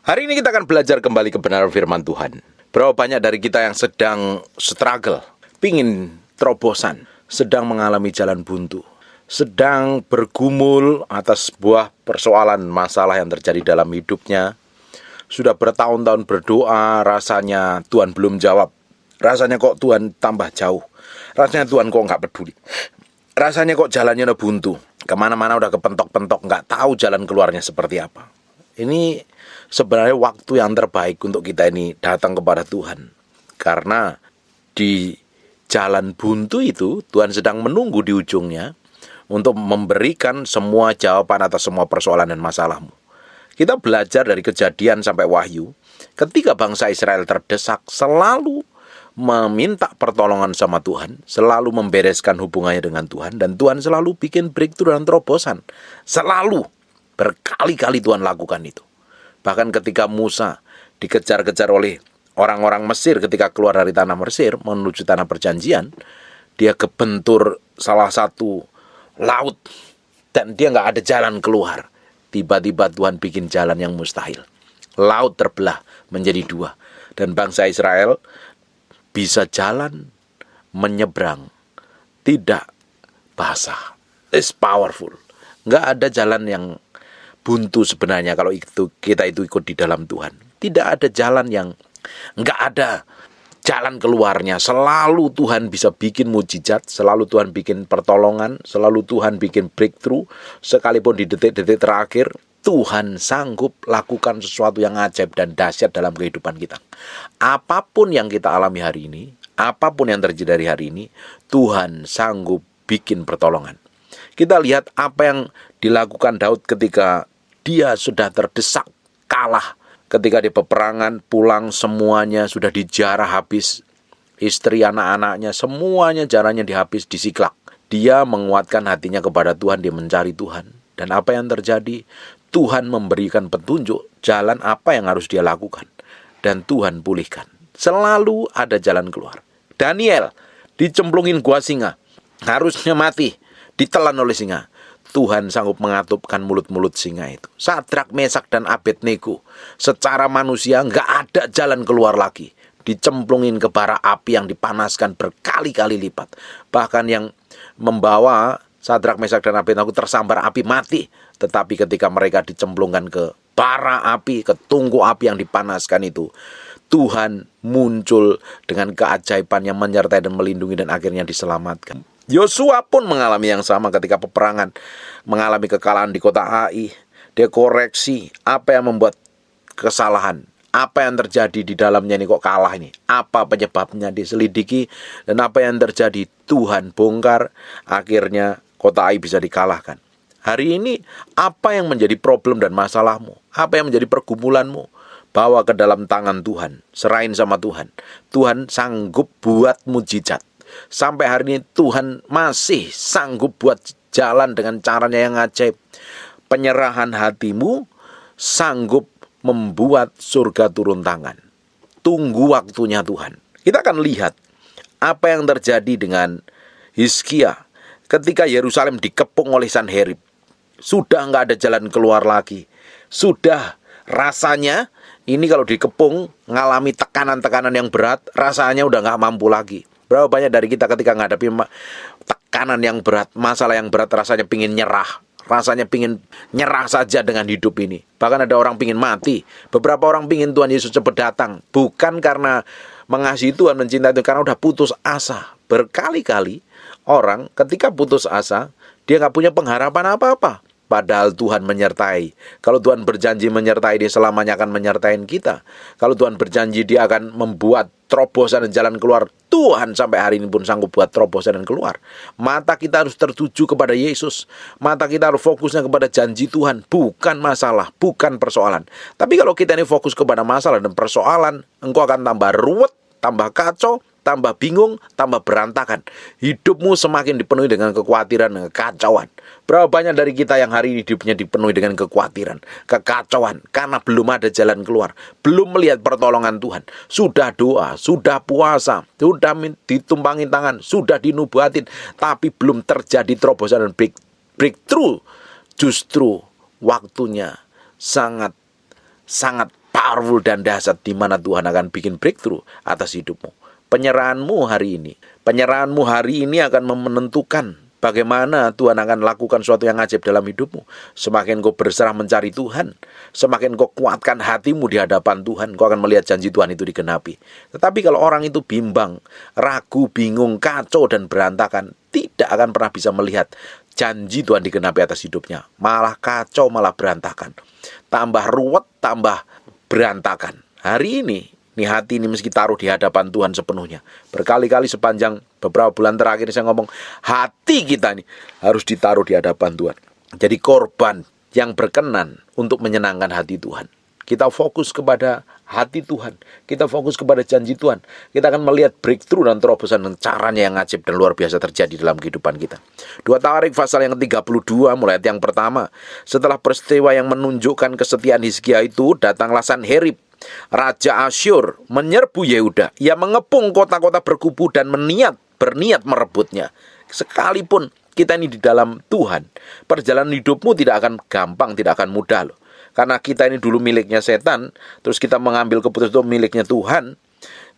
Hari ini kita akan belajar kembali kebenaran firman Tuhan. Berapa banyak dari kita yang sedang struggle, pingin terobosan, sedang mengalami jalan buntu, sedang bergumul atas sebuah persoalan masalah yang terjadi dalam hidupnya. Sudah bertahun-tahun berdoa, rasanya Tuhan belum jawab. Rasanya kok Tuhan tambah jauh. Rasanya Tuhan kok nggak peduli. Rasanya kok jalannya udah buntu. Kemana-mana udah kepentok-pentok, nggak tahu jalan keluarnya seperti apa. Ini sebenarnya waktu yang terbaik untuk kita ini datang kepada Tuhan. Karena di jalan buntu itu Tuhan sedang menunggu di ujungnya untuk memberikan semua jawaban atas semua persoalan dan masalahmu. Kita belajar dari Kejadian sampai Wahyu, ketika bangsa Israel terdesak selalu meminta pertolongan sama Tuhan, selalu membereskan hubungannya dengan Tuhan, dan Tuhan selalu bikin breakthrough dan terobosan. Selalu, berkali-kali Tuhan lakukan itu. Bahkan ketika Musa dikejar-kejar oleh orang-orang Mesir ketika keluar dari tanah Mesir menuju tanah perjanjian, dia kebentur salah satu laut dan dia nggak ada jalan keluar. Tiba-tiba Tuhan bikin jalan yang mustahil. Laut terbelah menjadi dua dan bangsa Israel bisa jalan menyeberang, tidak basah. It's powerful. Nggak ada jalan yang buntu sebenarnya kalau kita ikut di dalam Tuhan. Tidak ada jalan yang nggak ada jalan keluarnya. Selalu Tuhan bisa bikin mujizat, selalu Tuhan bikin pertolongan, selalu Tuhan bikin breakthrough. Sekalipun di detik-detik terakhir, Tuhan sanggup lakukan sesuatu yang ajaib dan dahsyat dalam kehidupan kita. Apapun yang kita alami hari ini, apapun yang terjadi hari ini, Tuhan sanggup bikin pertolongan. Kita lihat apa yang dilakukan Daud ketika dia sudah terdesak, kalah. Ketika di peperangan, pulang semuanya sudah dijarah habis. Istri, anak-anaknya, semuanya jaranya dihabis, disiklak. Dia menguatkan hatinya kepada Tuhan, dia mencari Tuhan. Dan apa yang terjadi? Tuhan memberikan petunjuk jalan apa yang harus dia lakukan. Dan Tuhan pulihkan. Selalu ada jalan keluar. Daniel dicemplungin gua singa. Harusnya mati. Ditelan oleh singa. Tuhan sanggup mengatupkan mulut-mulut singa itu. Sadrak, Mesak, dan Abednego. Secara manusia nggak ada jalan keluar lagi. Dicemplungin ke bara api yang dipanaskan berkali-kali lipat. Bahkan yang membawa Sadrak, Mesak, dan Abednego tersambar api mati. Tetapi ketika mereka dicemplungkan ke bara api, ke tungku api yang dipanaskan itu, Tuhan muncul dengan keajaiban yang menyertai dan melindungi dan akhirnya diselamatkan. Yosua pun mengalami yang sama ketika peperangan, mengalami kekalahan di kota Ai. Dia koreksi apa yang membuat kesalahan, apa yang terjadi di dalamnya ini kok kalah ini, apa penyebabnya, diselidiki, dan apa yang terjadi Tuhan bongkar, akhirnya kota Ai bisa dikalahkan. Hari ini apa yang menjadi problem dan masalahmu, apa yang menjadi pergumulanmu, bawa ke dalam tangan Tuhan, serahin sama Tuhan. Tuhan sanggup buat mujizat. Sampai hari ini Tuhan masih sanggup buat jalan dengan caranya yang ajaib. Penyerahan hatimu sanggup membuat surga turun tangan. Tunggu waktunya Tuhan. Kita akan lihat apa yang terjadi dengan Hizkia ketika Yerusalem dikepung oleh Sanherib. Sudah nggak ada jalan keluar lagi. Sudah rasanya ini kalau dikepung ngalami tekanan-tekanan yang berat, rasanya udah nggak mampu lagi. Berapa banyak dari kita ketika menghadapi tekanan yang berat, masalah yang berat, rasanya pingin nyerah. Rasanya pingin nyerah saja dengan hidup ini. Bahkan ada orang pingin mati. Beberapa orang pingin Tuhan Yesus cepat datang. Bukan karena mengasihi Tuhan, mencintai Tuhan, karena udah putus asa. Berkali-kali orang ketika putus asa, dia gak punya pengharapan apa-apa. Padahal Tuhan menyertai. Kalau Tuhan berjanji menyertai, dia selamanya akan menyertai kita. Kalau Tuhan berjanji dia akan membuat terobosan dan jalan keluar, Tuhan sampai hari ini pun sanggup buat terobosan dan keluar. Mata kita harus tertuju kepada Yesus. Mata kita harus fokusnya kepada janji Tuhan. Bukan masalah, bukan persoalan. Tapi kalau kita ini fokus kepada masalah dan persoalan, engkau akan tambah ruwet, tambah kacau, tambah bingung, tambah berantakan. Hidupmu semakin dipenuhi dengan kekhawatiran dan kekacauan. Berapa banyak dari kita yang hari ini hidupnya dipenuhi dengan kekhawatiran, kekacauan, karena belum ada jalan keluar, belum melihat pertolongan Tuhan. Sudah doa, sudah puasa, sudah ditumpangi tangan, sudah dinubuatin, tapi belum terjadi terobosan dan breakthrough. Justru waktunya sangat powerful dan dahsyat di mana Tuhan akan bikin breakthrough atas hidupmu. Penyerahanmu hari ini akan menentukan bagaimana Tuhan akan lakukan sesuatu yang ajaib dalam hidupmu. Semakin kau berserah mencari Tuhan, semakin kau kuatkan hatimu di hadapan Tuhan, kau akan melihat janji Tuhan itu digenapi. Tetapi kalau orang itu bimbang, ragu, bingung, kacau, dan berantakan, tidak akan pernah bisa melihat janji Tuhan digenapi atas hidupnya. Malah kacau, malah berantakan. Tambah ruwet, tambah berantakan. Hari ini hati ini meski taruh di hadapan Tuhan sepenuhnya. Berkali-kali sepanjang beberapa bulan terakhir saya ngomong, hati kita ini harus ditaruh di hadapan Tuhan. Jadi korban yang berkenan untuk menyenangkan hati Tuhan. Kita fokus kepada hati Tuhan. Kita fokus kepada janji Tuhan. Kita akan melihat breakthrough dan terobosan dan caranya yang ajaib dan luar biasa terjadi dalam kehidupan kita. 2 Tawarik pasal yang ke-32 mulai ayat yang pertama. Setelah peristiwa yang menunjukkan kesetiaan Hizkia itu, datanglah Sanherib, Raja Asyur, menyerbu Yehuda. Ia mengepung kota-kota berkubu dan berniat merebutnya. Sekalipun kita ini di dalam Tuhan, perjalanan hidupmu tidak akan gampang, tidak akan mudah loh. Karena kita ini dulu miliknya setan, terus kita mengambil keputusan itu miliknya Tuhan,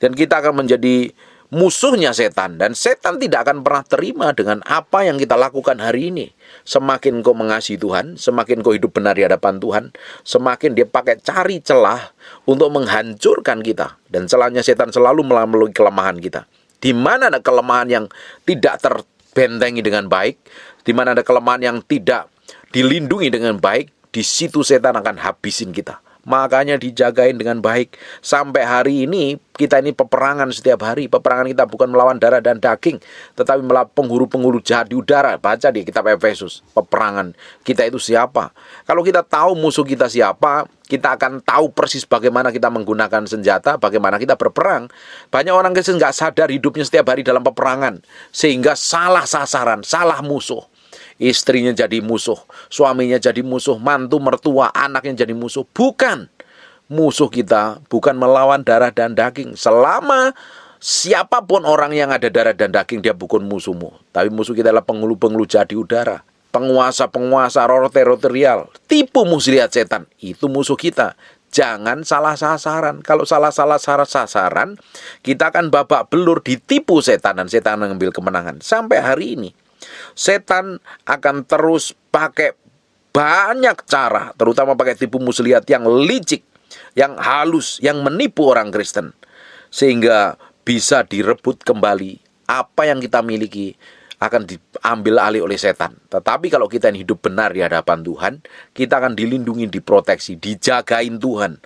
dan kita akan menjadi musuhnya setan. Dan setan tidak akan pernah terima dengan apa yang kita lakukan hari ini. Semakin kau mengasihi Tuhan, semakin kau hidup benar di hadapan Tuhan, semakin dia pakai cari celah untuk menghancurkan kita. Dan celahnya setan selalu melalui kelemahan kita. Di mana ada kelemahan yang tidak terbentengi dengan baik, di mana ada kelemahan yang tidak dilindungi dengan baik, di situ setan akan habisin kita. Makanya dijagain dengan baik. Sampai hari ini kita ini peperangan setiap hari. Peperangan kita bukan melawan darah dan daging, tetapi melawan penghulu-penghulu jahat di udara. Baca di kitab Efesus. Peperangan kita itu siapa? Kalau kita tahu musuh kita siapa, kita akan tahu persis bagaimana kita menggunakan senjata, bagaimana kita berperang. Banyak orang Kristen gak sadar hidupnya setiap hari dalam peperangan, sehingga salah sasaran, salah musuh. Istrinya jadi musuh, suaminya jadi musuh, mantu mertua, anaknya jadi musuh. Bukan. Musuh kita bukan melawan darah dan daging. Selama siapapun orang yang ada darah dan daging, dia bukan musuhmu. Tapi musuh kita adalah penghulu-penghulu jahat di udara, penguasa-penguasa roh teritorial, tipu muslihat setan. Itu musuh kita. Jangan salah sasaran. Kalau salah sasaran, kita akan babak belur, ditipu setan, dan setan mengambil kemenangan. Sampai hari ini setan akan terus pakai banyak cara, terutama pakai tipu muslihat yang licik, yang halus, yang menipu orang Kristen, sehingga bisa direbut kembali. Apa yang kita miliki akan diambil alih oleh setan. Tetapi kalau kita hidup benar di hadapan Tuhan, kita akan dilindungi, diproteksi, dijagain Tuhan.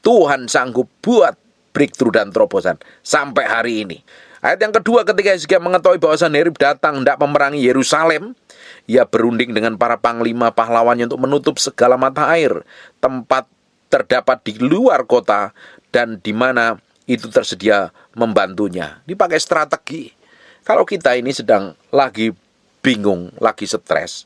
Tuhan sanggup buat breakthrough dan terobosan sampai hari ini. Ayat yang kedua, ketika Hizkia mengetahui bahwa Sanherib datang hendak memerangi Yerusalem, ia berunding dengan para panglima pahlawannya untuk menutup segala mata air, tempat terdapat di luar kota, dan di mana itu tersedia membantunya. Dipakai strategi. Kalau kita ini sedang lagi bingung, lagi stres,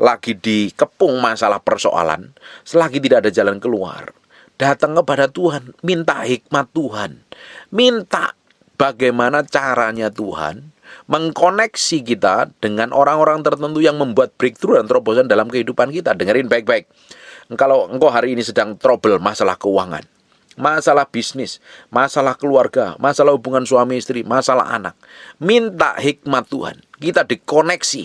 lagi dikepung masalah persoalan, selagi tidak ada jalan keluar, datang kepada Tuhan, minta hikmat Tuhan, minta bagaimana caranya Tuhan mengkoneksi kita dengan orang-orang tertentu yang membuat breakthrough dan terobosan dalam kehidupan kita. Dengerin baik-baik. Kalau engkau hari ini sedang trouble masalah keuangan, masalah bisnis, masalah keluarga, masalah hubungan suami istri, masalah anak, minta hikmat Tuhan. Kita dikoneksi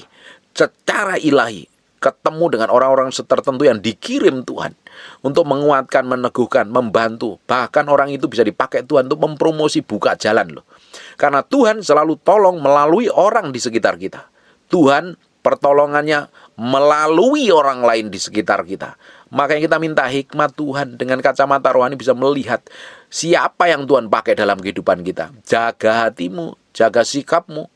secara ilahi, ketemu dengan orang-orang tertentu yang dikirim Tuhan untuk menguatkan, meneguhkan, membantu. Bahkan orang itu bisa dipakai Tuhan untuk mempromosi, buka jalan loh. Karena Tuhan selalu tolong melalui orang di sekitar kita. Tuhan pertolongannya melalui orang lain di sekitar kita. Makanya kita minta hikmat Tuhan, dengan kacamata rohani bisa melihat siapa yang Tuhan pakai dalam kehidupan kita. Jaga hatimu, jaga sikapmu.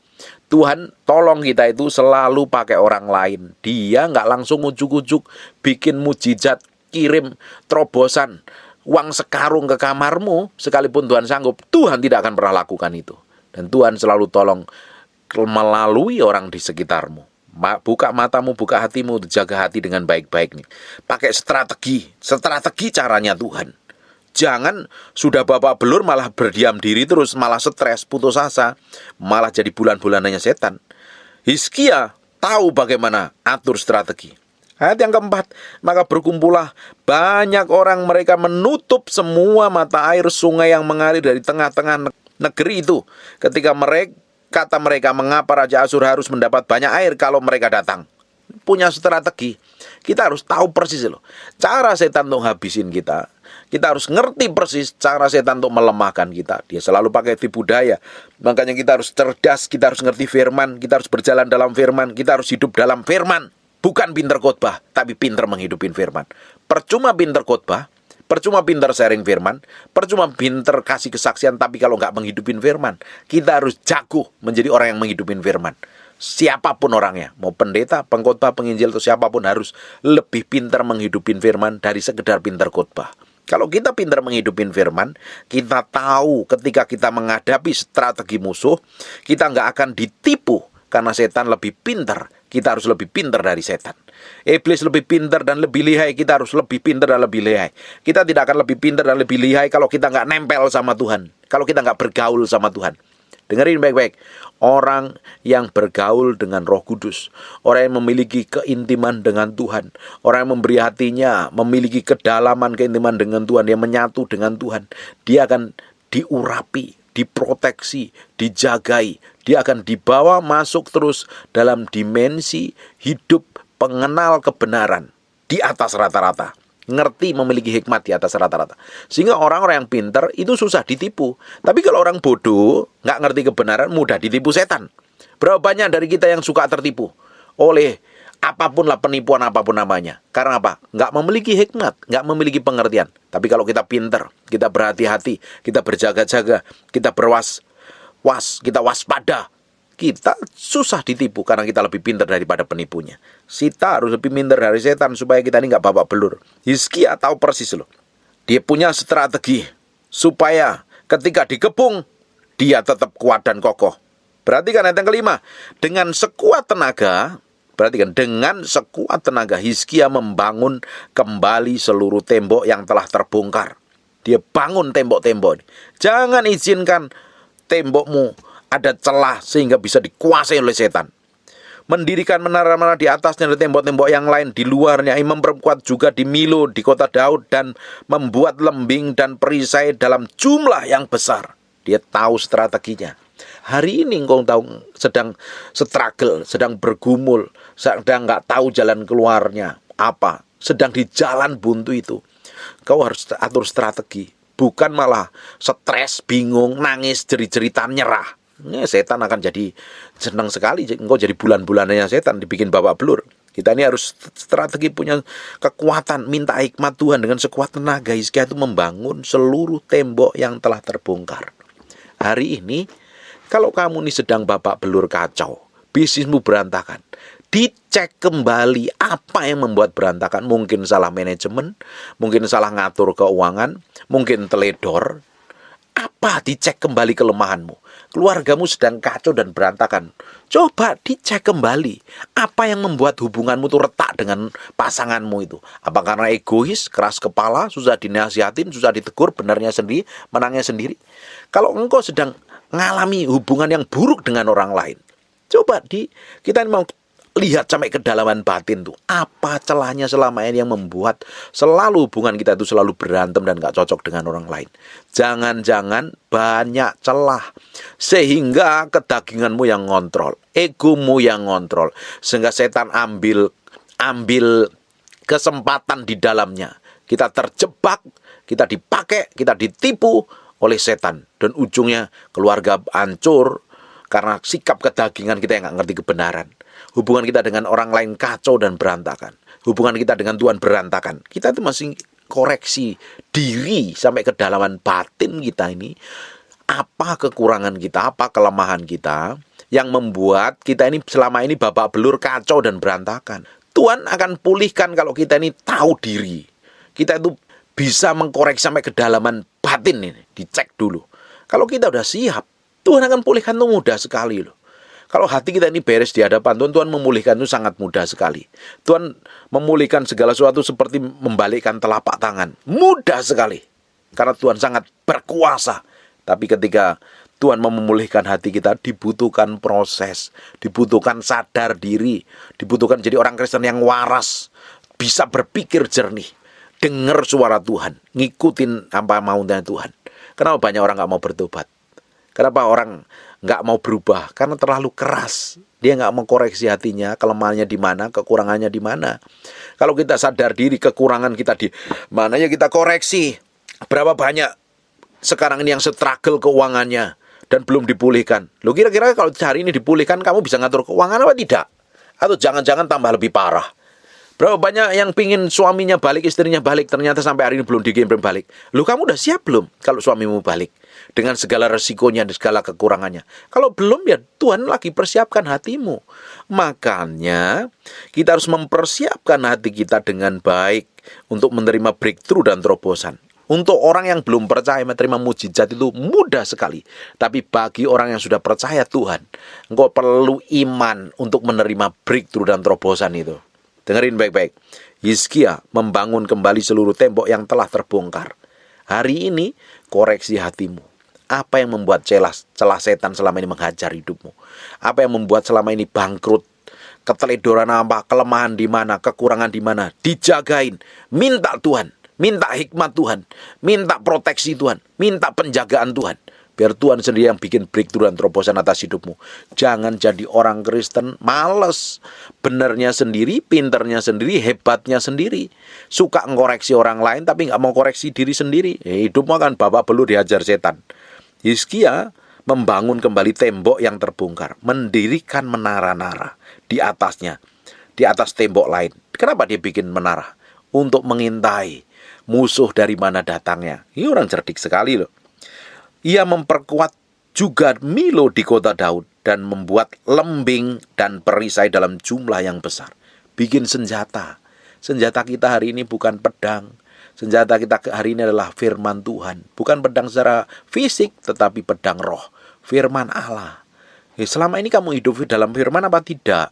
Tuhan tolong kita itu selalu pakai orang lain. Dia nggak langsung ujuk-ujuk bikin mujizat, kirim terobosan, uang sekarung ke kamarmu. Sekalipun Tuhan sanggup, Tuhan tidak akan pernah lakukan itu. Dan Tuhan selalu tolong melalui orang di sekitarmu. Buka matamu, buka hatimu, jaga hati dengan baik-baik nih. Pakai strategi caranya Tuhan. Jangan sudah babak belur malah berdiam diri terus, malah stres, putus asa, malah jadi bulan-bulanannya setan. Hizkia tahu bagaimana atur strategi. Ayat yang keempat, maka berkumpullah banyak orang, mereka menutup semua mata air sungai yang mengalir dari tengah-tengah negeri itu. Ketika kata mereka, mengapa Raja Asyur harus mendapat banyak air kalau mereka datang? Punya strategi. Kita harus tahu persis loh, cara setan untuk habisin kita. Kita harus ngerti persis cara setan untuk melemahkan kita. Dia selalu pakai tipu daya. Makanya kita harus cerdas, kita harus ngerti firman, kita harus berjalan dalam firman, kita harus hidup dalam firman. Bukan pinter khotbah, tapi pinter menghidupin firman. Percuma pinter khotbah, percuma pinter sharing firman, percuma pinter kasih kesaksian, tapi kalau nggak menghidupin firman, kita harus jago menjadi orang yang menghidupin firman. Siapapun orangnya, mau pendeta, pengkhotbah, penginjil, atau siapapun harus lebih pinter menghidupin firman dari sekedar pinter khotbah. Kalau kita pinter menghidupin firman, kita tahu ketika kita menghadapi strategi musuh, kita nggak akan ditipu karena setan lebih pinter. Kita harus lebih pintar dari setan. Iblis lebih pintar dan lebih lihai, kita harus lebih pintar dan lebih lihai. Kita tidak akan lebih pintar dan lebih lihai kalau kita nggak nempel sama Tuhan. Kalau kita nggak bergaul sama Tuhan. Dengerin baik-baik. Orang yang bergaul dengan Roh Kudus, orang yang memiliki keintiman dengan Tuhan, orang yang memberi hatinya, memiliki kedalaman keintiman dengan Tuhan, yang menyatu dengan Tuhan, dia akan diurapi, diproteksi, dijagai. Dia akan dibawa masuk terus dalam dimensi hidup pengenal kebenaran di atas rata-rata. Ngerti, memiliki hikmat di atas rata-rata. Sehingga orang-orang yang pintar itu susah ditipu. Tapi kalau orang bodoh, nggak ngerti kebenaran, mudah ditipu setan. Berapa banyak dari kita yang suka tertipu oleh apapun lah, penipuan apapun namanya. Karena apa? Nggak memiliki hikmat, nggak memiliki pengertian. Tapi kalau kita pintar, kita berhati-hati, kita berjaga-jaga, kita kita waspada, kita susah ditipu karena kita lebih pintar daripada penipunya. Kita harus lebih pintar dari setan supaya kita ini nggak babak belur. Hizkia tahu persis loh. Dia punya strategi supaya ketika dikepung, dia tetap kuat dan kokoh. Perhatikan ayat yang kelima. Dengan sekuat tenaga, perhatikan, dengan sekuat tenaga Hizkia membangun kembali seluruh tembok yang telah terbongkar. Dia bangun tembok-tembok. Jangan izinkan tembokmu ada celah sehingga bisa dikuasai oleh setan. Mendirikan menara-menara di atasnya dan tembok-tembok yang lain di luarnya. Memperkuat juga di Milo, di kota Daud, dan membuat lembing dan perisai dalam jumlah yang besar. Dia tahu strateginya. Hari ini engkau tahu sedang struggle, sedang bergumul, sedang nggak tahu jalan keluarnya apa, sedang di jalan buntu itu. Kau harus atur strategi. Bukan malah stres, bingung, nangis, jerit-jeritan, nyerah. Setan akan jadi senang sekali. Engkau jadi bulan-bulanannya setan, dibikin babak belur. Kita ini harus strategi, punya kekuatan, minta hikmat Tuhan dengan sekuat tenaga. Hizkia itu membangun seluruh tembok yang telah terbongkar. Hari ini, kalau kamu ini sedang babak belur kacau, bisnismu berantakan, dicek kembali apa yang membuat berantakan. Mungkin salah manajemen, mungkin salah ngatur keuangan, mungkin teledor. Apa? Dicek kembali kelemahanmu. Keluargamu sedang kacau dan berantakan. Coba dicek kembali. Apa yang membuat hubunganmu itu retak dengan pasanganmu itu? Apa karena egois, keras kepala, susah dinasihatin, susah ditegur, benarnya sendiri, menangnya sendiri? Kalau engkau sedang mengalami hubungan yang buruk dengan orang lain, coba kita mau lihat sampai kedalaman batin tuh. Apa celahnya selama ini yang membuat selalu hubungan kita itu selalu berantem dan gak cocok dengan orang lain. Jangan-jangan banyak celah sehingga kedaginganmu yang ngontrol, egomu yang ngontrol, sehingga setan ambil kesempatan di dalamnya. Kita terjebak, kita dipakai, kita ditipu oleh setan, dan ujungnya keluarga hancur karena sikap kedagingan kita yang gak ngerti kebenaran. Hubungan kita dengan orang lain kacau dan berantakan. Hubungan kita dengan Tuhan berantakan. Kita itu masih koreksi diri sampai kedalaman batin kita ini. Apa kekurangan kita, apa kelemahan kita yang membuat kita ini selama ini babak belur, kacau dan berantakan. Tuhan akan pulihkan kalau kita ini tahu diri. Kita itu bisa mengkoreksi sampai kedalaman batin ini. Dicek dulu. Kalau kita udah siap, Tuhan akan pulihkan itu mudah sekali loh. Kalau hati kita ini beres di hadapan Tuhan, Tuhan memulihkan itu sangat mudah sekali. Tuhan memulihkan segala sesuatu seperti membalikkan telapak tangan. Mudah sekali. Karena Tuhan sangat berkuasa. Tapi ketika Tuhan mau memulihkan hati kita, dibutuhkan proses, dibutuhkan sadar diri, dibutuhkan jadi orang Kristen yang waras, bisa berpikir jernih, dengar suara Tuhan, ngikutin apa maunya Tuhan. Kenapa banyak orang nggak mau bertobat? Kenapa orang nggak mau berubah? Karena terlalu keras. Dia nggak mau koreksi hatinya, kelemahannya di mana, kekurangannya di mana. Kalau kita sadar diri kekurangan kita di mana, ya kita koreksi. Berapa banyak sekarang ini yang struggle keuangannya dan belum dipulihkan. Loh, kira-kira kalau hari ini dipulihkan, kamu bisa ngatur keuangan apa tidak? Atau jangan-jangan tambah lebih parah? Berapa banyak yang pingin suaminya balik, istrinya balik, ternyata sampai hari ini belum dikirim balik. Loh, kamu udah siap belum kalau suamimu balik? Dengan segala resikonya dan segala kekurangannya. Kalau belum, ya Tuhan lagi persiapkan hatimu. Makanya kita harus mempersiapkan hati kita dengan baik untuk menerima breakthrough dan terobosan. Untuk orang yang belum percaya menerima mujizat itu mudah sekali. Tapi bagi orang yang sudah percaya Tuhan, engkau perlu iman untuk menerima breakthrough dan terobosan itu. Dengerin baik-baik. Hizkia membangun kembali seluruh tembok yang telah terbongkar. Hari ini koreksi hatimu. Apa yang membuat celah setan selama ini menghajar hidupmu? Apa yang membuat selama ini bangkrut? Keteledoran apa? Kelemahan di mana? Kekurangan di mana? Dijagain. Minta Tuhan. Minta hikmat Tuhan. Minta proteksi Tuhan. Minta penjagaan Tuhan. Biar Tuhan sendiri yang bikin breakthrough dan terobosan atas hidupmu. Jangan jadi orang Kristen males. Benernya sendiri, pinternya sendiri, hebatnya sendiri. Suka ngoreksi orang lain tapi nggak mau koreksi diri sendiri. Hidupmu akan babak belur dihajar setan. Hizkia membangun kembali tembok yang terbongkar. Mendirikan menara-nara di atasnya. Di atas tembok lain. Kenapa dia bikin menara? Untuk mengintai musuh dari mana datangnya. Ini orang cerdik sekali loh. Ia memperkuat juga Milo di kota Daud dan membuat lembing dan perisai dalam jumlah yang besar. Bikin senjata. Senjata kita hari ini bukan pedang. Senjata kita hari ini adalah firman Tuhan. Bukan pedang secara fisik, tetapi pedang roh. Firman Allah. Selama ini kamu hidup dalam firman apa tidak?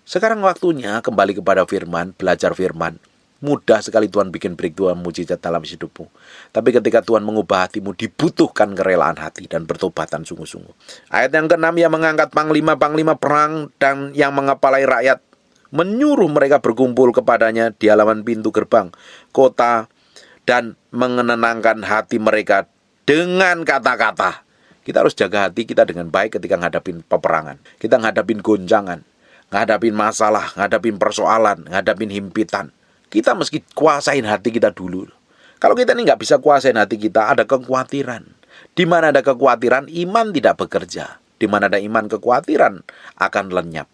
Sekarang waktunya kembali kepada firman, belajar firman. Mudah sekali Tuhan bikin breakthrough mujizat dalam hidupmu. Tapi ketika Tuhan mengubah hatimu, dibutuhkan kerelaan hati dan bertobatan sungguh-sungguh. Ayat yang ke-6, yang mengangkat panglima-panglima perang dan yang mengepalai rakyat, menyuruh mereka berkumpul kepadanya di halaman pintu gerbang kota dan menenangkan hati mereka dengan kata-kata. Kita harus jaga hati kita dengan baik ketika ngadapin peperangan. Kita ngadapin gonjangan, ngadapin masalah, ngadapin persoalan, ngadapin himpitan. Kita mesti kuasain hati kita dulu. Kalau kita ini nggak bisa kuasain hati kita, ada kekhawatiran. Di mana ada kekhawatiran, iman tidak bekerja. Di mana ada iman, kekhawatiran akan lenyap.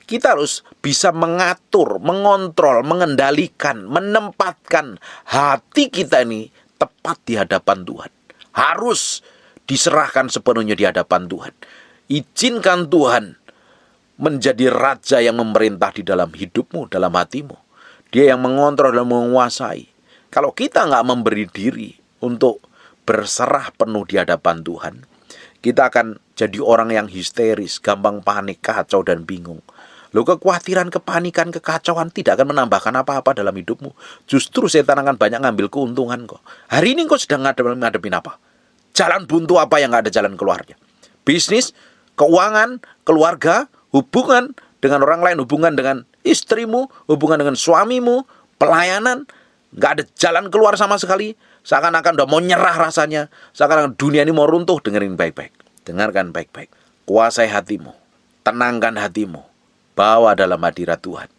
Kita harus bisa mengatur, mengontrol, mengendalikan, menempatkan hati kita ini tepat di hadapan Tuhan. Harus diserahkan sepenuhnya di hadapan Tuhan. Izinkan Tuhan menjadi raja yang memerintah di dalam hidupmu, dalam hatimu. Dia yang mengontrol dan menguasai. Kalau kita nggak memberi diri untuk berserah penuh di hadapan Tuhan, kita akan jadi orang yang histeris, gampang panik, kacau, dan bingung. Loh, kekhawatiran, kepanikan, kekacauan tidak akan menambahkan apa-apa dalam hidupmu. Justru setan akan banyak ngambil keuntungan kok. Hari ini kau sedang ngadepin apa? Jalan buntu apa yang nggak ada jalan keluarnya? Bisnis, keuangan, keluarga, hubungan dengan orang lain, hubungan dengan istrimu, hubungan dengan suamimu, pelayanan, nggak ada jalan keluar sama sekali. Seakan-akan udah mau nyerah rasanya. Seakan-akan dunia ini mau runtuh. Dengerin baik-baik. Dengarkan baik-baik. Kuasai hatimu. Tenangkan hatimu. Bawa dalam hadirat Tuhan.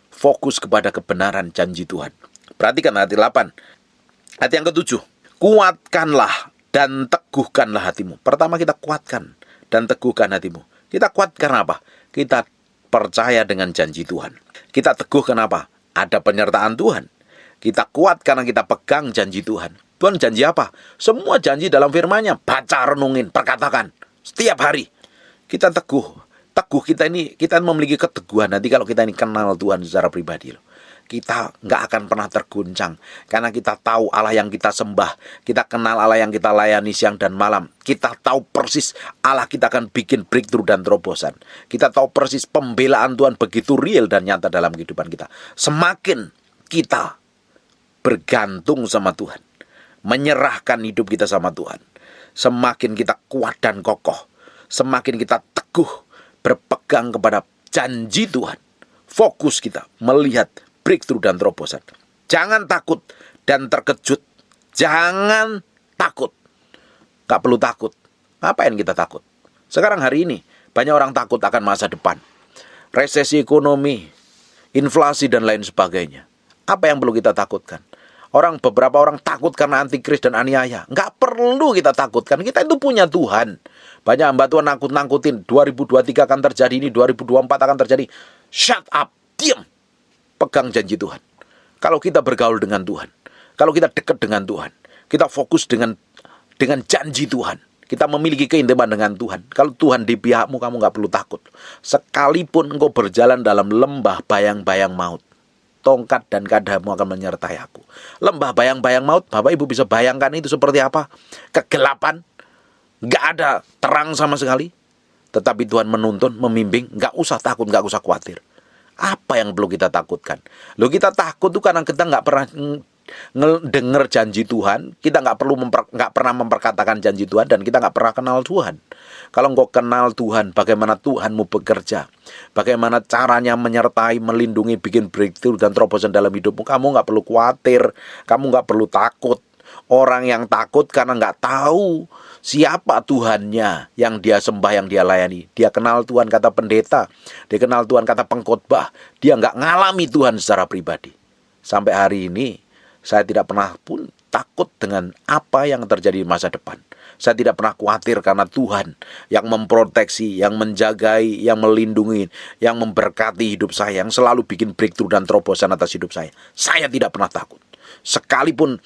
Fokus kepada kebenaran janji Tuhan. Perhatikan ayat 8. Ayat yang ke-7. Kuatkanlah dan teguhkanlah hatimu. Pertama kita kuatkan dan teguhkan hatimu. Kita kuatkan apa? Kita percaya dengan janji Tuhan. Kita teguh kenapa? Ada penyertaan Tuhan. Kita kuat karena kita pegang janji Tuhan. Tuhan janji apa? Semua janji dalam firman-Nya. Baca, renungin, perkatakan. Setiap hari. Kita teguh. Teguh kita memiliki keteguhan. Nanti kalau kita ini kenal Tuhan secara pribadi loh. Kita nggak akan pernah terguncang. Karena kita tahu Allah yang kita sembah. Kita kenal Allah yang kita layani siang dan malam. Kita tahu persis Allah kita akan bikin breakthrough dan terobosan. Kita tahu persis pembelaan Tuhan begitu real dan nyata dalam kehidupan kita. Semakin kita bergantung sama Tuhan, menyerahkan hidup kita sama Tuhan, semakin kita kuat dan kokoh, semakin kita teguh berpegang kepada janji Tuhan. Fokus kita melihat breakthrough dan terobosan. Jangan takut dan terkejut. Jangan takut. Gak perlu takut. Ngapain kita takut? Sekarang hari ini banyak orang takut akan masa depan. Resesi ekonomi, inflasi dan lain sebagainya. Apa yang perlu kita takutkan? Beberapa orang takut karena antikris dan aniaya. Nggak perlu kita takutkan. Kita itu punya Tuhan. Banyak hamba Tuhan nakut-nakutin. 2023 akan terjadi ini, 2024 akan terjadi. Shut up, diam. Pegang janji Tuhan. Kalau kita bergaul dengan Tuhan, kalau kita dekat dengan Tuhan, kita fokus dengan janji Tuhan, kita memiliki keintiman dengan Tuhan. Kalau Tuhan di pihakmu, kamu nggak perlu takut. Sekalipun engkau berjalan dalam lembah bayang-bayang maut, tongkat dan kadamu akan menyertai aku. Lembah bayang-bayang maut, Bapak Ibu bisa bayangkan itu seperti apa? Kegelapan, nggak ada terang sama sekali. Tetapi Tuhan menuntun, membimbing, nggak usah takut, nggak usah khawatir. Apa yang perlu kita takutkan? Kita takut tuh karena kita nggak pernah dengar janji Tuhan. Kita nggak pernah memperkatakan janji Tuhan, dan kita nggak pernah kenal Tuhan. Kalau engkau kenal Tuhan, bagaimana Tuhanmu bekerja, bagaimana caranya menyertai, melindungi, bikin breakthrough dan terobosan dalam hidupmu, kamu nggak perlu khawatir, kamu nggak perlu takut. Orang yang takut karena nggak tahu siapa Tuhannya yang dia sembah, yang dia layani. Dia kenal Tuhan kata pendeta, dia kenal Tuhan kata pengkhotbah, dia nggak ngalami Tuhan secara pribadi. Sampai hari ini saya tidak pernah pun takut dengan apa yang terjadi di masa depan. Saya tidak pernah khawatir karena Tuhan yang memproteksi, yang menjagai, yang melindungi, yang memberkati hidup saya, yang selalu bikin breakthrough dan terobosan atas hidup saya. Saya tidak pernah takut. Sekalipun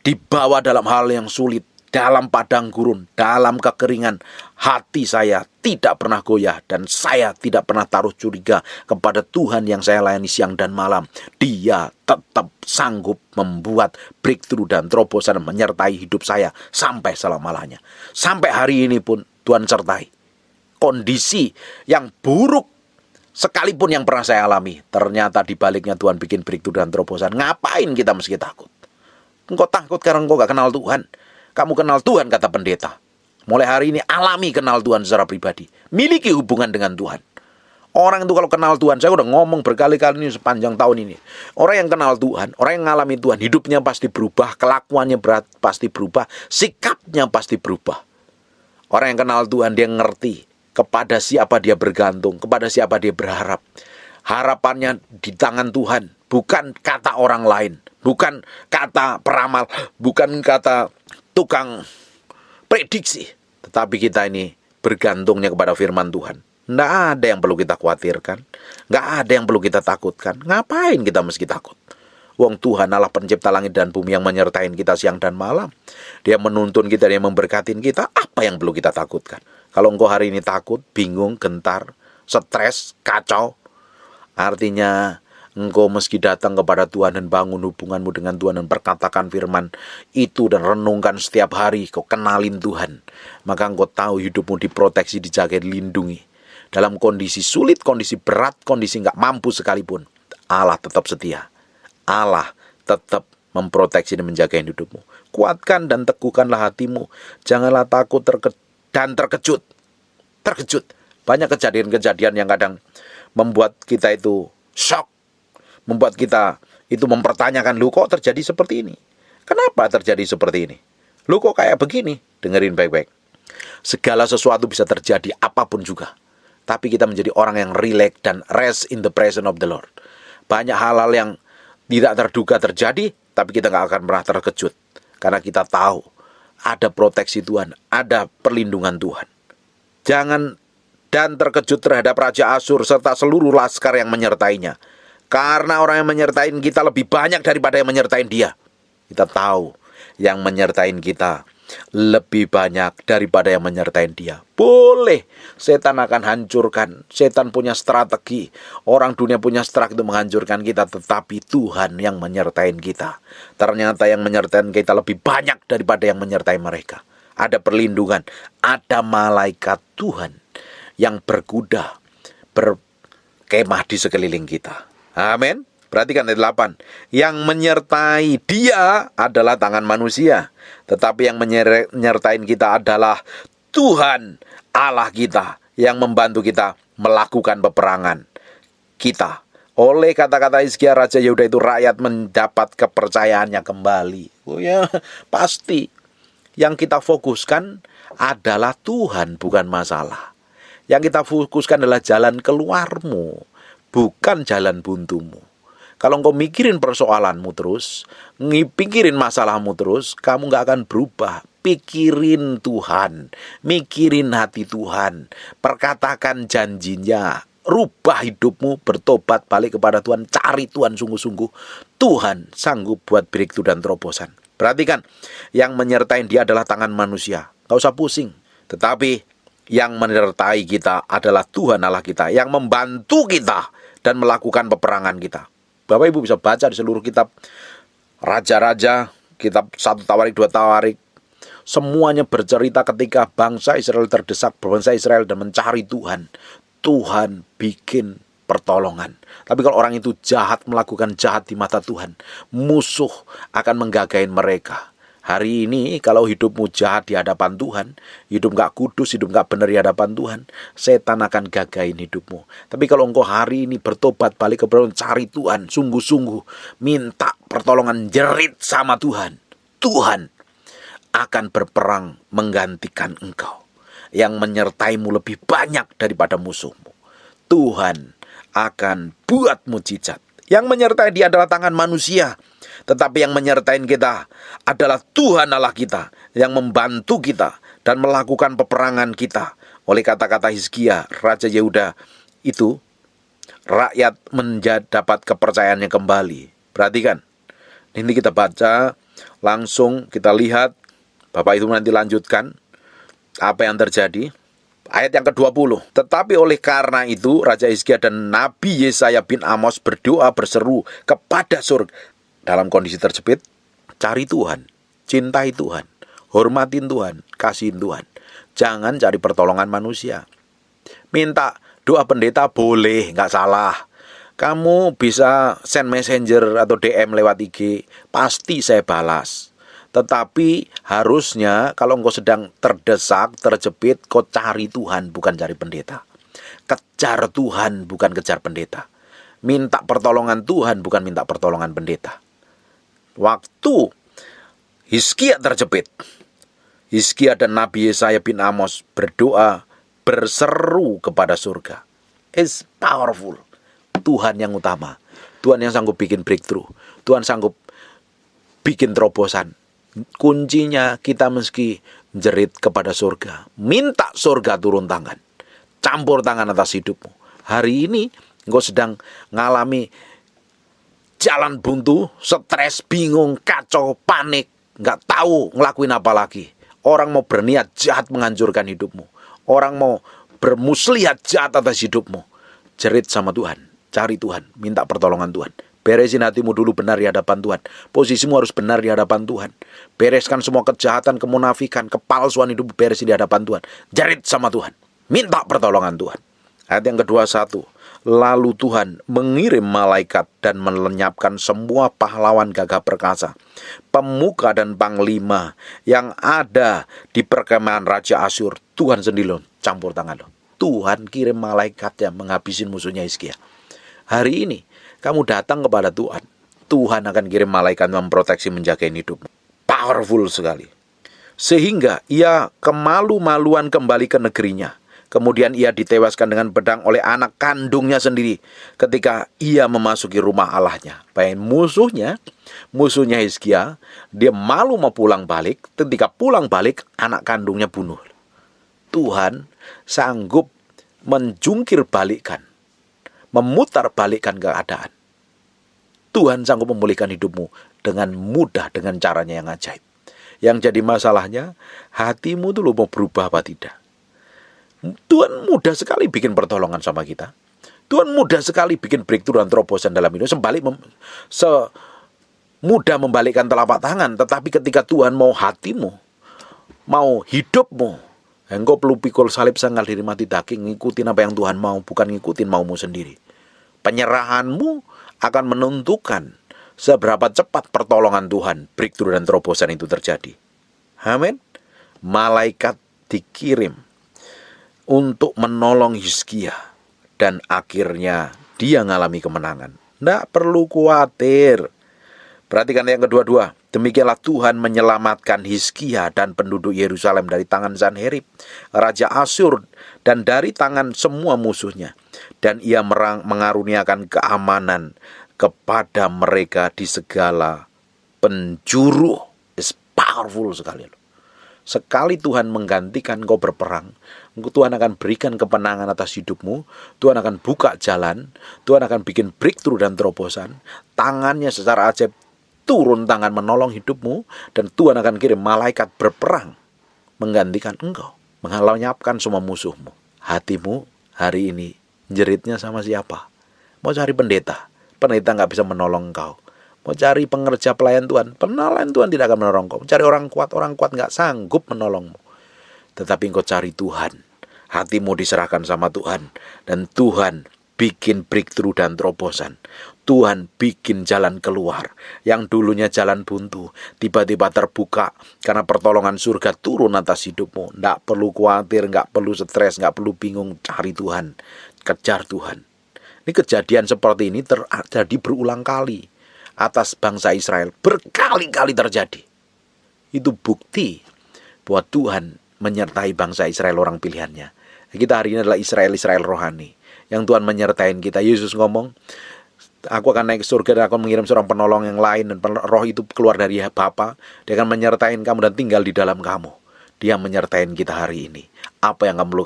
dibawa dalam hal yang sulit, dalam padang gurun, dalam kekeringan, hati saya tidak pernah goyah, dan saya tidak pernah taruh curiga kepada Tuhan yang saya layani siang dan malam. Dia tetap sanggup membuat breakthrough dan terobosan menyertai hidup saya sampai selama-lamanya. Sampai hari ini pun Tuhan sertai. Kondisi yang buruk sekalipun yang pernah saya alami, ternyata di baliknya Tuhan bikin breakthrough dan terobosan. Ngapain kita mesti takut? Engkau takut karena engkau gak kenal Tuhan. Kamu kenal Tuhan kata pendeta. Mulai hari ini alami kenal Tuhan secara pribadi. Miliki hubungan dengan Tuhan. Orang itu kalau kenal Tuhan, saya udah ngomong berkali-kali ini sepanjang tahun ini. Orang yang kenal Tuhan, orang yang mengalami Tuhan, hidupnya pasti berubah, kelakuannya pasti berubah, sikapnya pasti berubah. Orang yang kenal Tuhan, dia ngerti kepada siapa dia bergantung, kepada siapa dia berharap. Harapannya di tangan Tuhan, bukan kata orang lain, bukan kata peramal, bukan kata tukang prediksi. Tetapi kita ini bergantungnya kepada firman Tuhan. Nggak ada yang perlu kita khawatirkan, nggak ada yang perlu kita takutkan. Ngapain kita mesti takut? Wong Tuhan Allah pencipta langit dan bumi yang menyertai kita siang dan malam. Dia menuntun kita, dia memberkatin kita. Apa yang perlu kita takutkan? Kalau engkau hari ini takut, bingung, gentar, stres, kacau, artinya engkau meski datang kepada Tuhan dan bangun hubunganmu dengan Tuhan dan perkatakan firman itu dan renungkan setiap hari, kau kenalin Tuhan, maka engkau tahu hidupmu diproteksi, dijaga, dilindungi. Dalam kondisi sulit, kondisi berat, kondisi nggak mampu sekalipun, Allah tetap setia. Allah tetap memproteksi dan menjaga hidupmu. Kuatkan dan teguhkanlah hatimu. Janganlah takut dan terkejut. Terkejut. Banyak kejadian-kejadian yang kadang membuat kita itu shock, membuat kita itu mempertanyakan, lu kok terjadi seperti ini? Kenapa terjadi seperti ini? Lu kok kayak begini? Dengerin baik-baik. Segala sesuatu bisa terjadi, apapun juga. Tapi kita menjadi orang yang relax dan rest in the presence of the Lord. Banyak hal-hal yang tidak terduga terjadi, tapi kita gak akan pernah terkejut. Karena kita tahu ada proteksi Tuhan, ada perlindungan Tuhan. Jangan dan terkejut terhadap Raja Asyur serta seluruh laskar yang menyertainya. Karena orang yang menyertai kita lebih banyak daripada yang menyertai dia. Kita tahu yang menyertai kita lebih banyak daripada yang menyertai dia. Boleh setan akan hancurkan, setan punya strategi, orang dunia punya strategi untuk menghancurkan kita, tetapi Tuhan yang menyertai kita. Ternyata yang menyertai kita lebih banyak daripada yang menyertai mereka. Ada perlindungan, ada malaikat Tuhan yang berkuda, berkemah di sekeliling kita. Amin. Perhatikan ayat 8. Yang menyertai dia adalah tangan manusia, tetapi yang menyertai kita adalah Tuhan Allah kita, yang membantu kita melakukan peperangan kita. Oleh kata-kata Hizkia, Raja Yehuda itu rakyat mendapat kepercayaannya kembali. Oh ya, pasti. Yang kita fokuskan adalah Tuhan, bukan masalah. Yang kita fokuskan adalah jalan keluarmu, bukan jalan buntumu. Kalau engkau mikirin persoalanmu terus, pikirin masalahmu terus, kamu gak akan berubah. Pikirin Tuhan, mikirin hati Tuhan, perkatakan janjinya, rubah hidupmu, bertobat balik kepada Tuhan, cari Tuhan sungguh-sungguh. Tuhan sanggup buat breakthrough dan terobosan. Perhatikan, yang menyertai dia adalah tangan manusia. Gak usah pusing. Tetapi yang menyertai kita adalah Tuhan Allah kita, yang membantu kita dan melakukan peperangan kita. Bapak Ibu bisa baca di seluruh kitab Raja-Raja, kitab 1 Tawarik, 2 Tawarik. Semuanya bercerita ketika bangsa Israel terdesak, bangsa Israel dan mencari Tuhan. Tuhan bikin pertolongan. Tapi kalau orang itu jahat, melakukan jahat di mata Tuhan, musuh akan menggagain mereka. Hari ini kalau hidupmu jahat di hadapan Tuhan, hidup gak kudus, hidup gak benar di hadapan Tuhan, setan akan gagain hidupmu. Tapi kalau engkau hari ini bertobat balik kepada Tuhan, cari Tuhan sungguh-sungguh, minta pertolongan, jerit sama Tuhan, Tuhan akan berperang menggantikan engkau, yang menyertaimu lebih banyak daripada musuhmu. Tuhan akan buat mujizat. Yang menyertai dia adalah tangan manusia, tetapi yang menyertai kita adalah Tuhan Allah kita, yang membantu kita dan melakukan peperangan kita. Oleh kata-kata Hizkia, Raja Yehuda itu, rakyat dapat kepercayaannya kembali. Perhatikan, ini kita baca, langsung kita lihat, Bapak itu nanti lanjutkan apa yang terjadi. Ayat yang ke-20. Tetapi oleh karena itu Raja Hizkia dan Nabi Yesaya bin Amos berdoa berseru kepada surga. Dalam kondisi terjepit, cari Tuhan, cintai Tuhan, hormatin Tuhan, kasihin Tuhan. Jangan cari pertolongan manusia. Minta doa pendeta boleh, nggak salah. Kamu bisa send messenger atau DM lewat IG, pasti saya balas. Tetapi harusnya kalau engkau sedang terdesak, terjepit, kau cari Tuhan, bukan cari pendeta. Kejar Tuhan, bukan kejar pendeta. Minta pertolongan Tuhan, bukan minta pertolongan pendeta. Waktu Hizkia terjepit, Hizkia dan Nabi Yesaya bin Amos berdoa, berseru kepada surga. It's powerful. Tuhan yang utama. Tuhan yang sanggup bikin breakthrough. Tuhan sanggup bikin terobosan. Kuncinya kita meski jerit kepada surga, minta surga turun tangan, campur tangan atas hidupmu. Hari ini engkau sedang ngalami jalan buntu, stres, bingung, kacau, panik, nggak tahu ngelakuin apa lagi. Orang mau berniat jahat menghancurkan hidupmu, orang mau bermuslihat jahat atas hidupmu. Jerit sama Tuhan, cari Tuhan, minta pertolongan Tuhan. Beresin hatimu dulu benar di hadapan Tuhan. Posisimu harus benar di hadapan Tuhan. Bereskan semua kejahatan, kemunafikan, kepalsuan hidup, beresin di hadapan Tuhan. Jerit sama Tuhan. Minta pertolongan Tuhan. Ayat yang ke-21. Lalu Tuhan mengirim malaikat dan melenyapkan semua pahlawan gagah perkasa, pemuka dan panglima yang ada di perkemahan Raja Asyur. Tuhan sendiri campur tangan. Tuhan kirim malaikat yang menghabisin musuhnya Hizkia. Hari ini kamu datang kepada Tuhan, Tuhan akan kirim malaikat memproteksi, menjaga hidupmu. Powerful sekali. Sehingga ia kemalu-maluan kembali ke negerinya. Kemudian ia ditewaskan dengan pedang oleh anak kandungnya sendiri ketika ia memasuki rumah Allahnya. Bayangin musuhnya Hizkia, dia malu mau pulang balik. Ketika pulang balik, anak kandungnya bunuh. Tuhan sanggup menjungkir balikkan, memutar balikkan keadaan. Tuhan sanggup memulihkan hidupmu dengan mudah, dengan caranya yang ajaib. Yang jadi masalahnya, hatimu dulu mau berubah apa tidak. Tuhan mudah sekali bikin pertolongan sama kita. Tuhan mudah sekali bikin breakthrough dan terobosan dalam hidup. Mudah membalikkan telapak tangan. Tetapi ketika Tuhan mau hatimu, mau hidupmu, engkau perlu pikul salib, sanggal diri, mati daging, ngikutin apa yang Tuhan mau, bukan ngikutin maumu sendiri. Penyerahanmu akan menentukan seberapa cepat pertolongan Tuhan, breakthrough dan terobosan itu terjadi. Amin. Malaikat dikirim untuk menolong Hizkia, dan akhirnya dia ngalami kemenangan. Nggak perlu khawatir. Perhatikan yang kedua-dua. Demikianlah Tuhan menyelamatkan Hizkia dan penduduk Yerusalem dari tangan Sanherib, Raja Asyur, dan dari tangan semua musuhnya. Dan ia mengaruniakan keamanan kepada mereka di segala penjuru. It's powerful sekali. Sekali Tuhan menggantikan kau berperang, Tuhan akan berikan kemenangan atas hidupmu. Tuhan akan buka jalan. Tuhan akan bikin breakthrough dan terobosan. Tangannya secara ajaib turun tangan menolong hidupmu. Dan Tuhan akan kirim malaikat berperang menggantikan engkau, menghalau-nyapkan semua musuhmu. Hatimu hari ini jeritnya sama siapa? Mau cari pendeta? Pendeta gak bisa menolong engkau. Mau cari pengerja pelayan Tuhan? Pelayan Tuhan tidak akan menolong engkau. Cari orang kuat gak sanggup menolongmu. Tetapi engkau cari Tuhan. Hatimu diserahkan sama Tuhan. Dan Tuhan bikin breakthrough dan terobosan. Tuhan bikin jalan keluar. Yang dulunya jalan buntu, tiba-tiba terbuka karena pertolongan surga turun atas hidupmu. Nggak perlu khawatir, nggak perlu stres, nggak perlu bingung. Cari Tuhan, kejar Tuhan. Ini kejadian seperti ini terjadi berulang kali atas bangsa Israel. Berkali-kali terjadi. Itu bukti bahwa Tuhan menyertai bangsa Israel, orang pilihannya. Kita hari ini adalah Israel rohani yang Tuhan menyertai kita. Yesus ngomong, aku akan naik ke surga dan aku mengirim seorang penolong yang lain, dan roh itu keluar dari Bapa. Dia akan menyertai kamu dan tinggal di dalam kamu. Dia menyertai kita hari ini. Apa yang kamu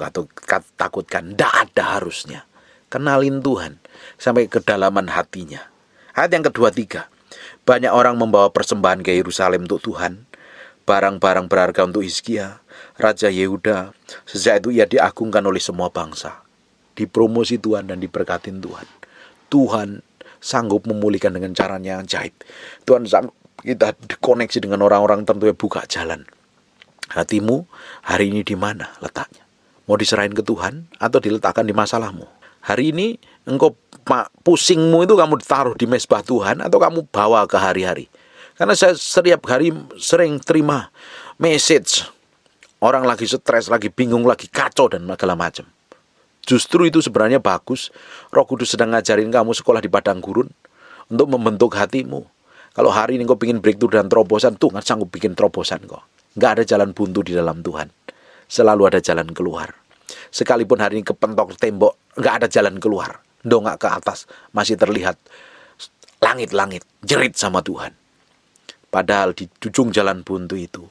takutkan? Tidak ada harusnya. Kenalin Tuhan sampai ke kedalaman hatinya. Ayat yang kedua, 3. Banyak orang membawa persembahan ke Yerusalem untuk Tuhan, barang-barang berharga untuk Hizkia, Raja Yehuda. Sejak itu ia diagungkan oleh semua bangsa. Dipromosi Tuhan dan diberkatin Tuhan. Tuhan sanggup memulihkan dengan caranya yang ajaib. Tuhan sanggup kita dikoneksi dengan orang-orang tertentu yang buka jalan. Hatimu hari ini di mana letaknya? Mau diserahin ke Tuhan atau diletakkan di masalahmu? Hari ini engkau pusingmu itu kamu taruh di mezbah Tuhan atau kamu bawa ke hari-hari? Karena saya setiap hari sering terima message. Orang lagi stres, lagi bingung, lagi kacau dan segala macam. Justru itu sebenarnya bagus. Roh Kudus sedang ngajarin kamu sekolah di padang gurun untuk membentuk hatimu. Kalau hari ini kau ingin breakthrough dan terobosan, Tuhan sanggup bikin terobosan kok. Nggak ada jalan buntu di dalam Tuhan. Selalu ada jalan keluar. Sekalipun hari ini kepentok tembok, nggak ada jalan keluar. Dongak ke atas, masih terlihat langit-langit, jerit sama Tuhan. Padahal di ujung jalan buntu itu,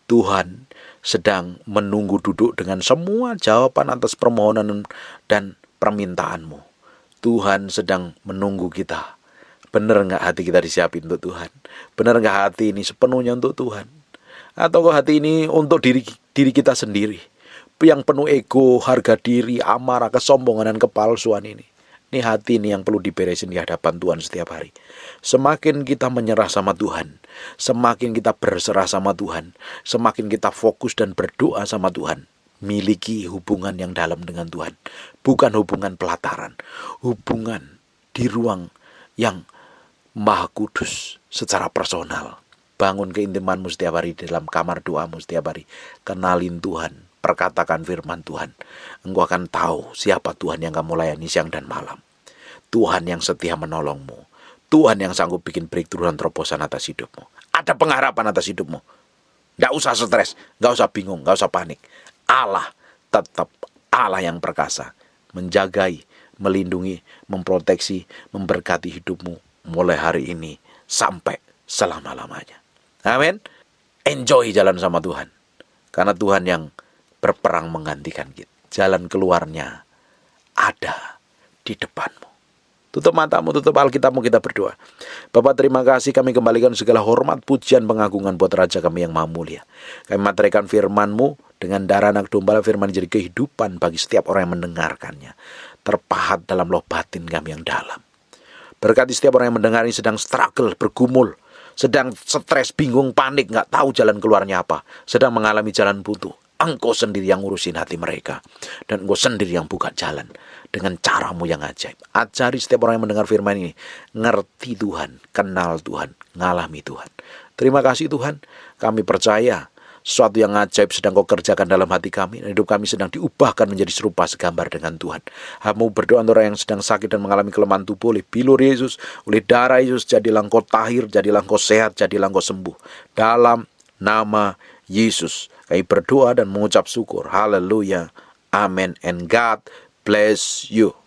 Tuhan sedang menunggu duduk dengan semua jawaban atas permohonan dan permintaanmu. Tuhan sedang menunggu kita. Benar nggak hati kita disiapin untuk Tuhan? Benar nggak hati ini sepenuhnya untuk Tuhan? Atau hati ini untuk diri kita sendiri? Yang penuh ego, harga diri, amarah, kesombongan, dan kepalsuan ini. Ini hati ini yang perlu diberesin di hadapan Tuhan setiap hari. Semakin kita menyerah sama Tuhan, semakin kita berserah sama Tuhan, semakin kita fokus dan berdoa sama Tuhan. Miliki hubungan yang dalam dengan Tuhan. Bukan hubungan pelataran. Hubungan di ruang yang maha kudus secara personal. Bangun keintimanmu setiap hari dalam kamar doamu setiap hari. Kenalin Tuhan. Perkatakan firman Tuhan. Engkau akan tahu siapa Tuhan yang kamu layani siang dan malam. Tuhan yang setia menolongmu. Tuhan yang sanggup bikin breakthrough dan terobosan atas hidupmu. Ada pengharapan atas hidupmu. Gak usah stres, gak usah bingung, gak usah panik. Allah tetap Allah yang perkasa. Menjagai, melindungi, memproteksi, memberkati hidupmu. Mulai hari ini sampai selama-lamanya. Amin. Enjoy jalan sama Tuhan. Karena Tuhan yang berperang menggantikan kita. Jalan keluarnya ada di depanmu. Tutup matamu, tutup Alkitabmu, kita berdoa. Bapa, terima kasih, kami kembalikan segala hormat, pujian, pengagungan buat Raja kami yang maha mulia. Kami materikan firman-Mu dengan darah anak domba. Firman jadi kehidupan bagi setiap orang yang mendengarkannya. Terpahat dalam loh batin kami yang dalam. Berkati setiap orang yang mendengar ini sedang struggle, bergumul, sedang stres, bingung, panik, gak tahu jalan keluarnya apa, sedang mengalami jalan buntu. Engkau sendiri yang ngurusin hati mereka. Dan Engkau sendiri yang buka jalan. dengan caramu yang ajaib. Ajari setiap orang yang mendengar firman ini, ngerti Tuhan, kenal Tuhan, ngalami Tuhan. Terima kasih Tuhan, kami percaya sesuatu yang ajaib sedang Kau kerjakan dalam hati kami. Hidup kami sedang diubahkan menjadi serupa segambar dengan Tuhan. Hamba berdoa untuk orang yang sedang sakit dan mengalami kelemahan tubuh, oleh bilur Yesus, oleh darah Yesus, jadilah Engkau tahir, jadilah Engkau sehat, jadilah Engkau sembuh. Dalam nama Yesus kami berdoa dan mengucap syukur. Haleluya. Amen. And God bless you.